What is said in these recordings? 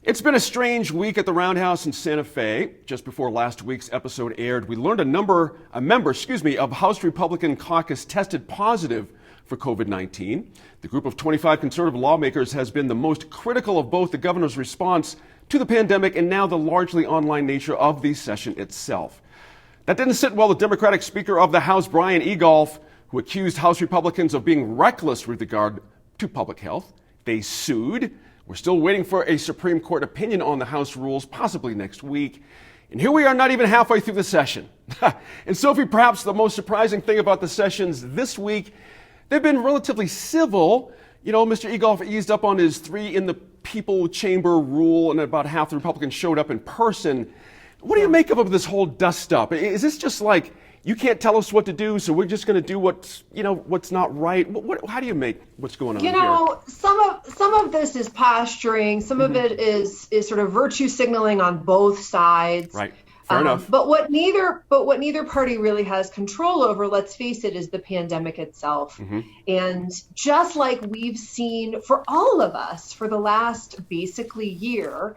It's been a strange week at the Roundhouse in Santa Fe. Just before last week's episode aired, we learned a member of House Republican caucus tested positive for COVID-19. The group of 25 conservative lawmakers has been the most critical of both the governor's response to the pandemic and now the largely online nature of the session itself. That didn't sit well with Democratic Speaker of the House, Brian Egolf, who accused House Republicans of being reckless with regard to public health. They sued. We're still waiting for a Supreme Court opinion on the House rules, possibly next week. And here we are, not even halfway through the session. And Sophie, perhaps the most surprising thing about the sessions this week, they've been relatively civil. You know, Mr. Egolf eased up on his 3 in the people chamber rule, and about half the Republicans showed up in person. What do you make of this whole dust up? Is this just like, you can't tell us what to do, so we're just going to do what's not right? How do you make what's going on here? Some of this is posturing. Some of it is sort of virtue signaling on both sides. Right. Fair enough. But what neither party really has control over, let's face it, is the pandemic itself. And just like we've seen for all of us for the last basically year,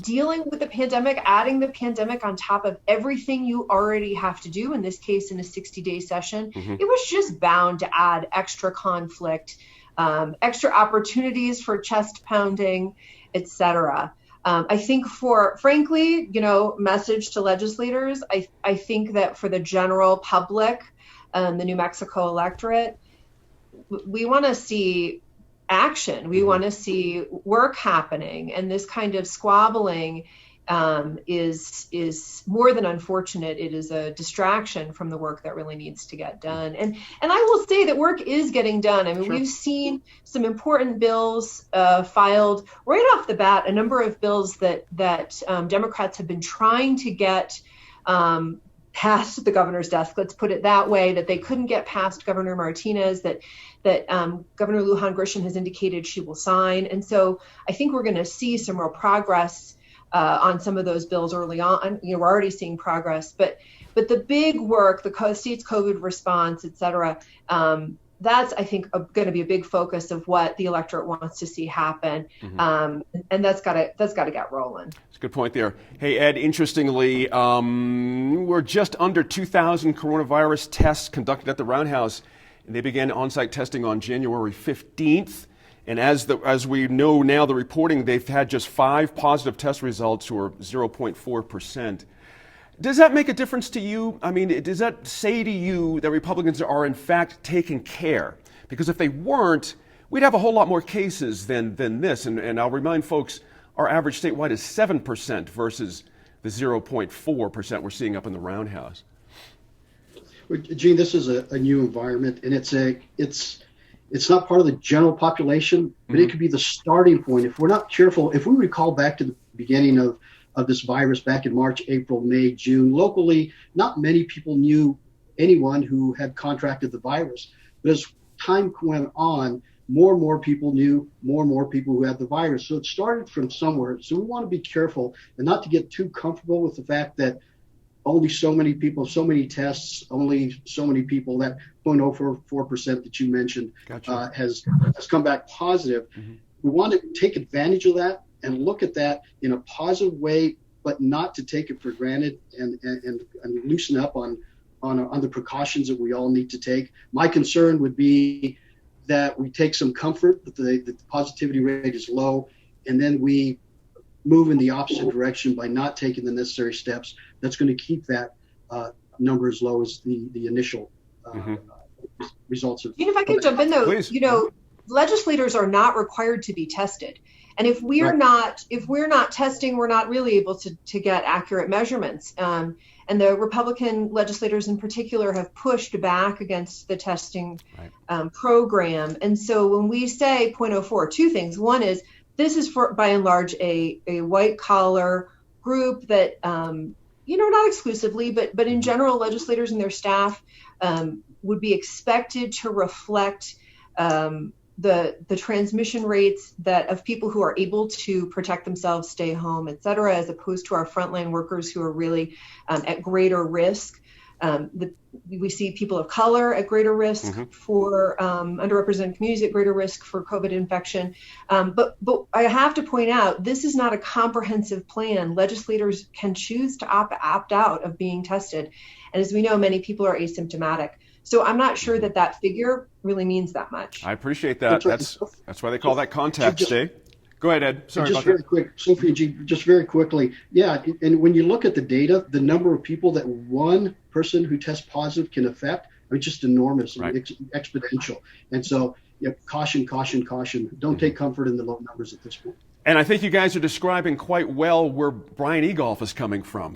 dealing with the pandemic, adding the pandemic on top of everything you already have to do, in this case in a 60-day session, it was just bound to add extra conflict, extra opportunities for chest pounding, etc. I think frankly, message to legislators, I think that for the general public, the New Mexico electorate, we want to see action. We want to see work happening, and this kind of squabbling is more than unfortunate. It is a distraction from the work that really needs to get done. And I will say that work is getting done. I mean, We've seen some important bills filed right off the bat. A number of bills that Democrats have been trying to get past the governor's desk, let's put it that way, that they couldn't get past Governor Martinez, that Governor Lujan Grisham has indicated she will sign. And so I think we're going to see some real progress on some of those bills early on. We're already seeing progress, but the big work, the state's COVID response, et cetera, that's, I think, going to be a big focus of what the electorate wants to see happen. And that's got to get rolling. That's a good point there. Hey, Ed, interestingly, we're just under 2,000 coronavirus tests conducted at the Roundhouse, and they began on-site testing on January 15th. And as we know now, the reporting, they've had just 5 positive test results, or 0.4%. Does that make a difference to you? I mean, does that say to you that Republicans are in fact taking care? Because if they weren't, we'd have a whole lot more cases than this. And I'll remind folks, our average statewide is 7% versus the 0.4% we're seeing up in the Roundhouse. Gene, this is a new environment, and it's not part of the general population, but it could be the starting point. If we're not careful, if we recall back to the beginning of this virus back in March, April, May, June, locally, not many people knew anyone who had contracted the virus. But as time went on, more and more people knew more and more people who had the virus. So it started from somewhere. So we want to be careful and not to get too comfortable with the fact that only so many people, so many tests, only so many people, that 0.04% that you mentioned has come back positive. We want to take advantage of that and look at that in a positive way, but not to take it for granted and loosen up on the precautions that we all need to take. My concern would be that we take some comfort that the positivity rate is low, and then we move in the opposite direction by not taking the necessary steps. That's going to keep that number as low as the initial results of. If I could jump in though, Please. Legislators are not required to be tested. And if we're not testing, we're not really able to get accurate measurements. And the Republican legislators in particular have pushed back against the testing program. And so when we say 0.04, 2 things. One is, this is for, by and large, a white collar group that, not exclusively, but in general, legislators and their staff would be expected to reflect the transmission rates of people who are able to protect themselves, stay home, et cetera, as opposed to our frontline workers who are really at greater risk. We see people of color at greater risk for underrepresented communities at greater risk for COVID infection. But I have to point out, this is not a comprehensive plan. Legislators can choose to opt out of being tested. And as we know, many people are asymptomatic. So I'm not sure that figure really means that much. I appreciate that. That's why they call that contact day. Go ahead, Ed. Sorry just about very that. quick, Sophie and G, just very quickly. Yeah, and when you look at the data, the number of people that one person who tests positive can affect are just enormous, Right. exponential. And so, caution, caution, caution. Don't take comfort in the low numbers at this point. And I think you guys are describing quite well where Brian Egolf is coming from.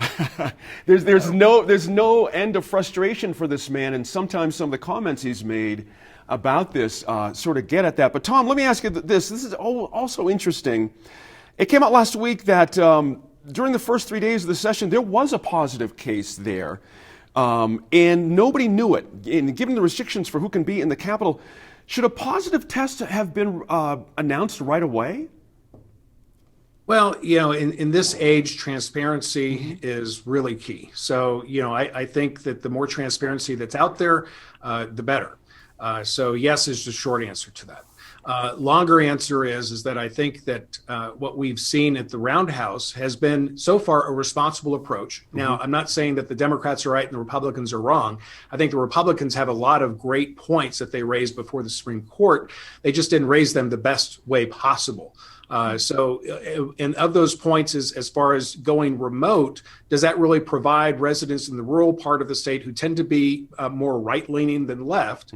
there's no end of frustration for this man, and sometimes some of the comments he's made about this sort of get at that. But Tom, let me ask you this. This is also interesting. It came out last week that during the first 3 days of the session, there was a positive case there, and nobody knew it. And given the restrictions for who can be in the Capitol, should a positive test have been announced right away? Well, in this age, transparency is really key. So, I think that the more transparency that's out there, the better. So yes is the short answer to that. Longer answer is that I think that what we've seen at the Roundhouse has been so far a responsible approach. Now, I'm not saying that the Democrats are right and the Republicans are wrong. I think the Republicans have a lot of great points that they raised before the Supreme Court. They just didn't raise them the best way possible. And of those points, as far as going remote, does that really provide residents in the rural part of the state who tend to be more right-leaning than left,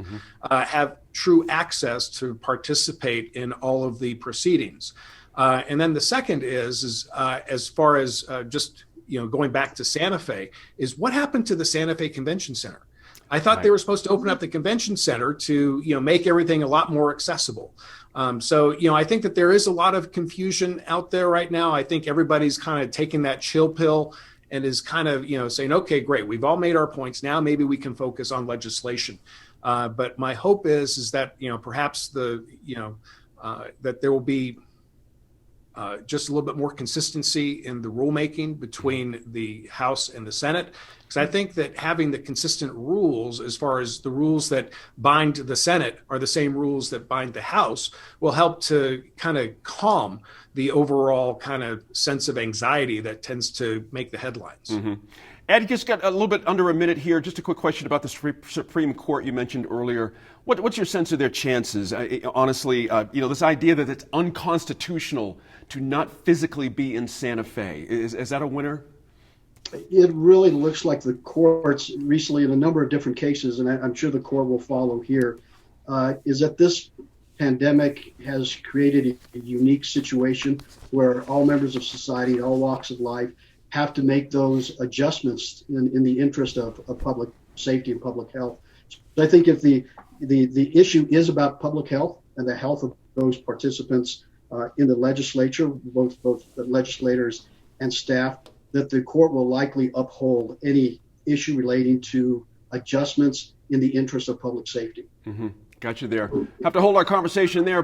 have true access to participate in all of the proceedings? And then the second is as far as just going back to Santa Fe, is what happened to the Santa Fe Convention Center? I thought they were supposed to open up the convention center to make everything a lot more accessible. So I think that there is a lot of confusion out there right now. I think everybody's kind of taking that chill pill and is kind of saying, okay, great, we've all made our points. Now maybe we can focus on legislation. But my hope is that perhaps that there will be just a little bit more consistency in the rulemaking between the House and the Senate. Because I think that having the consistent rules, as far as the rules that bind the Senate are the same rules that bind the House, will help to kind of calm the overall kind of sense of anxiety that tends to make the headlines. Ed, just got a little bit under a minute here. Just a quick question about the Supreme Court you mentioned earlier. What's your sense of their chances? Honestly, this idea that it's unconstitutional to not physically be in Santa Fe, is that a winner? It really looks like the courts recently, in a number of different cases, and I'm sure the court will follow here, is that this pandemic has created a unique situation where all members of society, all walks of life, have to make those adjustments in the interest of public safety and public health. So I think if the issue is about public health and the health of those participants in the legislature, both the legislators and staff, that the court will likely uphold any issue relating to adjustments in the interest of public safety. Got you there. Have to hold our conversation there.